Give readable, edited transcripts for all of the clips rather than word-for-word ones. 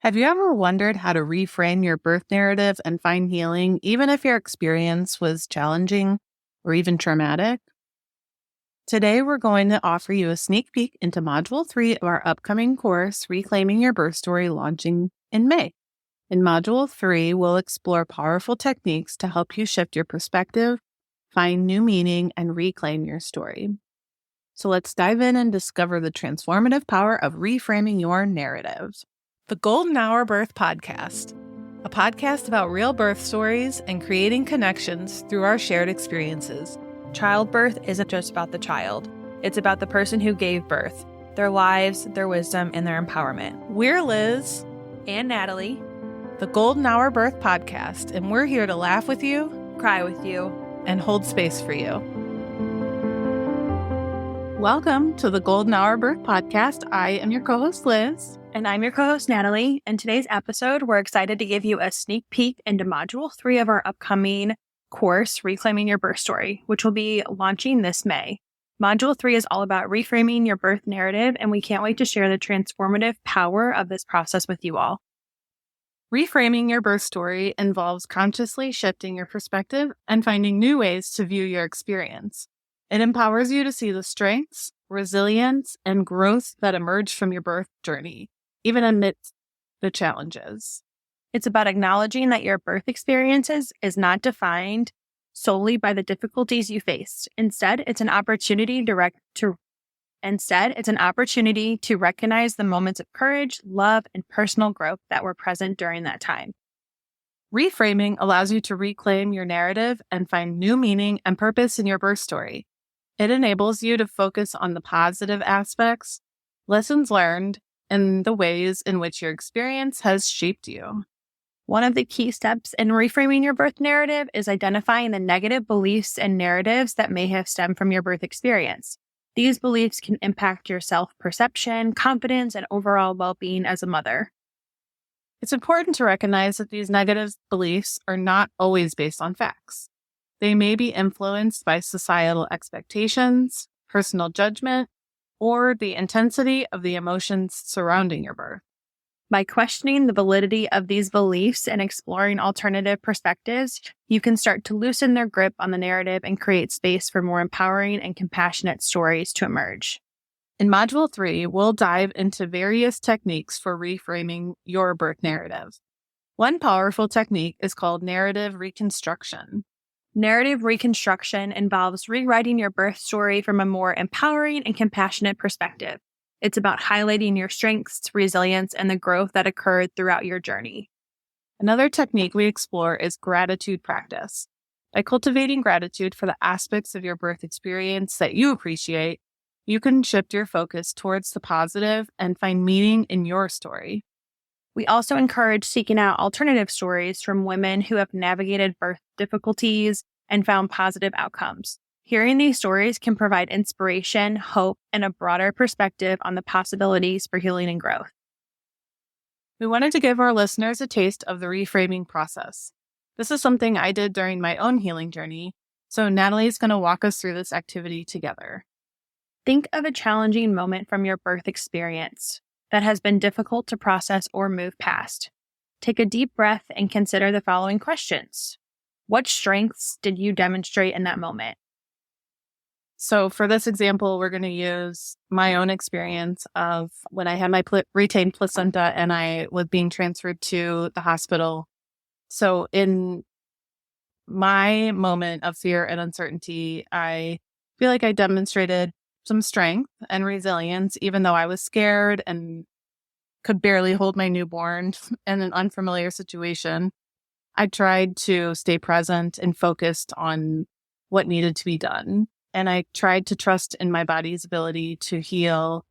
Have you ever wondered how to reframe your birth narrative and find healing, even if your experience was challenging or even traumatic? Today, we're going to offer you a sneak peek into Module 3 of our upcoming course, Reclaiming Your Birth Story, launching in May. In Module 3, we'll explore powerful techniques to help you shift your perspective, find new meaning, and reclaim your story. So let's dive in and discover the transformative power of reframing your narrative. The Golden Hour Birth Podcast, a podcast about real birth stories and creating connections through our shared experiences. Childbirth isn't just about the child. It's about the person who gave birth, their lives, their wisdom, and their empowerment. We're Liz and Natalie, the Golden Hour Birth Podcast, and we're here to laugh with you, cry with you, and hold space for you. Welcome to the Golden Hour Birth Podcast. I am your co-host, Liz. And I'm your co-host, Natalie. In today's episode, we're excited to give you a sneak peek into Module 3 of our upcoming course, Reclaiming Your Birth Story, which will be launching this May. Module 3 is all about reframing your birth narrative, and we can't wait to share the transformative power of this process with you all. Reframing your birth story involves consciously shifting your perspective and finding new ways to view your experience. It empowers you to see the strengths, resilience, and growth that emerge from your birth journey, even amidst the challenges. It's about acknowledging that your birth experiences is not defined solely by the difficulties you faced. Instead, it's an opportunity to recognize the moments of courage, love, and personal growth that were present during that time. Reframing allows you to reclaim your narrative and find new meaning and purpose in your birth story. It enables you to focus on the positive aspects, lessons learned, and the ways in which your experience has shaped you. One of the key steps in reframing your birth narrative is identifying the negative beliefs and narratives that may have stemmed from your birth experience. These beliefs can impact your self-perception, confidence, and overall well-being as a mother. It's important to recognize that these negative beliefs are not always based on facts. They may be influenced by societal expectations, personal judgment, or the intensity of the emotions surrounding your birth. By questioning the validity of these beliefs and exploring alternative perspectives, you can start to loosen their grip on the narrative and create space for more empowering and compassionate stories to emerge. In Module 3, we'll dive into various techniques for reframing your birth narrative. One powerful technique is called narrative reconstruction. Narrative reconstruction involves rewriting your birth story from a more empowering and compassionate perspective. It's about highlighting your strengths, resilience, and the growth that occurred throughout your journey. Another technique we explore is gratitude practice. By cultivating gratitude for the aspects of your birth experience that you appreciate, you can shift your focus towards the positive and find meaning in your story. We also encourage seeking out alternative stories from women who have navigated birth difficulties and found positive outcomes. Hearing these stories can provide inspiration, hope, and a broader perspective on the possibilities for healing and growth. We wanted to give our listeners a taste of the reframing process. This is something I did during my own healing journey, so Natalie's going to walk us through this activity together. Think of a challenging moment from your birth experience that has been difficult to process or move past. Take a deep breath and consider the following questions. What strengths did you demonstrate in that moment? So for this example, we're going to use my own experience of when I had my retained placenta and I was being transferred to the hospital. So in my moment of fear and uncertainty, I feel like I demonstrated some strength and resilience, even though I was scared and could barely hold my newborn in an unfamiliar situation. I tried to stay present and focused on what needed to be done. And I tried to trust in my body's ability to heal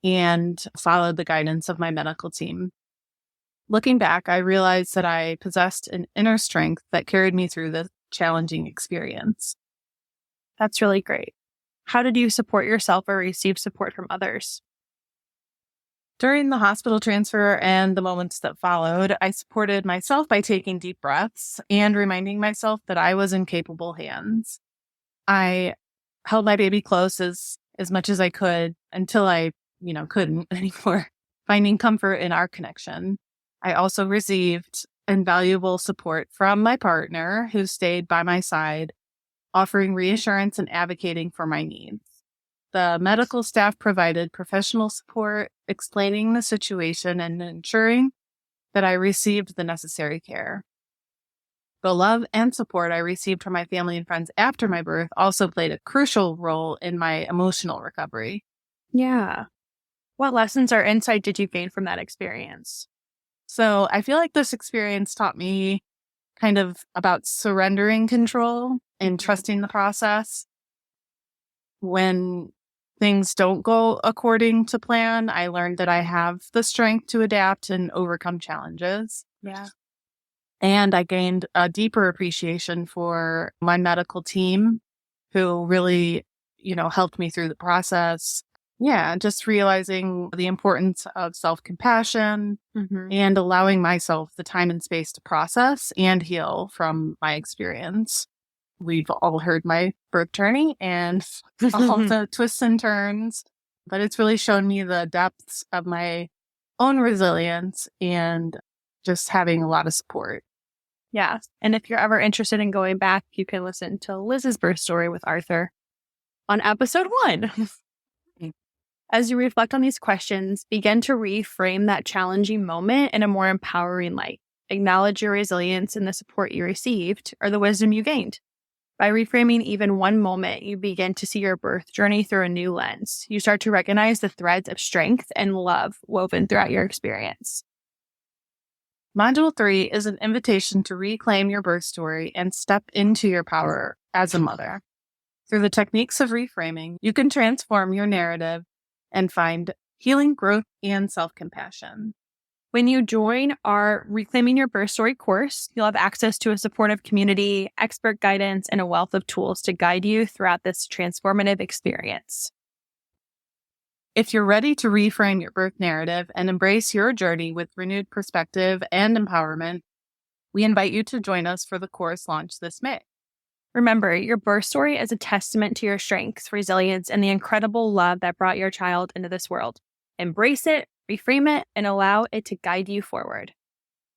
and follow the guidance of my medical team. Looking back, I realized that I possessed an inner strength that carried me through the challenging experience. That's really great. How did you support yourself or receive support from others? During the hospital transfer and the moments that followed, I supported myself by taking deep breaths and reminding myself that I was in capable hands. I held my baby close as much as I could until I, couldn't anymore, finding comfort in our connection. I also received invaluable support from my partner who stayed by my side, offering reassurance and advocating for my needs. The medical staff provided professional support, explaining the situation and ensuring that I received the necessary care. The love and support I received from my family and friends after my birth also played a crucial role in my emotional recovery. Yeah. What lessons or insight did you gain from that experience? So I feel like this experience taught me kind of about surrendering control and trusting the process. When things don't go according to plan, I learned that I have the strength to adapt and overcome challenges. Yeah. And I gained a deeper appreciation for my medical team who really, helped me through the process. Yeah, just realizing the importance of self-compassion and allowing myself the time and space to process and heal from my experience. We've all heard my birth journey and all the twists and turns, but it's really shown me the depths of my own resilience and just having a lot of support. Yeah. And if you're ever interested in going back, you can listen to Liz's birth story with Arthur on episode 1. As you reflect on these questions, begin to reframe that challenging moment in a more empowering light. Acknowledge your resilience and the support you received or the wisdom you gained. By reframing even one moment, you begin to see your birth journey through a new lens. You start to recognize the threads of strength and love woven throughout your experience. Module 3 is an invitation to reclaim your birth story and step into your power as a mother. Through the techniques of reframing, you can transform your narrative and find healing, growth, and self-compassion. When you join our Reclaiming Your Birth Story course, you'll have access to a supportive community, expert guidance, and a wealth of tools to guide you throughout this transformative experience. If you're ready to reframe your birth narrative and embrace your journey with renewed perspective and empowerment, we invite you to join us for the course launch this May. Remember, your birth story is a testament to your strength, resilience, and the incredible love that brought your child into this world. Embrace it, reframe it, and allow it to guide you forward.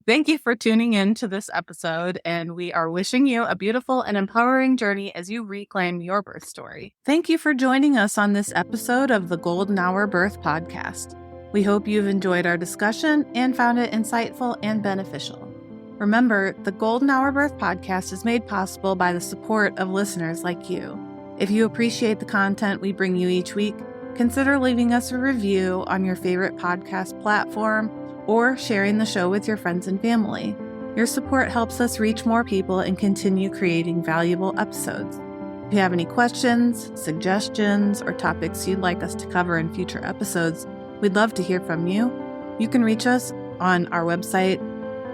Thank you for tuning in to this episode, and we are wishing you a beautiful and empowering journey as you reclaim your birth story. Thank you for joining us on this episode of the Golden Hour Birth Podcast. We hope you've enjoyed our discussion and found it insightful and beneficial. Remember, the Golden Hour Birth Podcast is made possible by the support of listeners like you. If you appreciate the content we bring you each week, consider leaving us a review on your favorite podcast platform or sharing the show with your friends and family. Your support helps us reach more people and continue creating valuable episodes. If you have any questions, suggestions, or topics you'd like us to cover in future episodes, we'd love to hear from you. You can reach us on our website,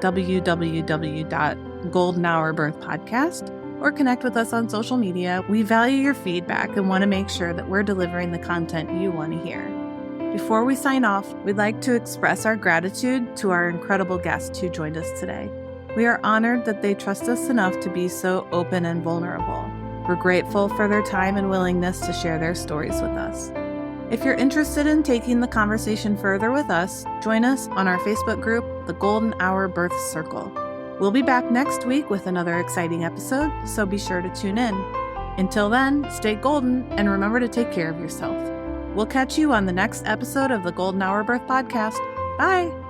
www.goldenhourbirthpodcast, or connect with us on social media. We value your feedback and want to make sure that we're delivering the content you want to hear. Before we sign off, we'd like to express our gratitude to our incredible guests who joined us today. We are honored that they trust us enough to be so open and vulnerable. We're grateful for their time and willingness to share their stories with us. If you're interested in taking the conversation further with us, join us on our Facebook group, The Golden Hour Birth Circle. We'll be back next week with another exciting episode, so be sure to tune in. Until then, stay golden and remember to take care of yourself. We'll catch you on the next episode of the Golden Hour Birth Podcast. Bye!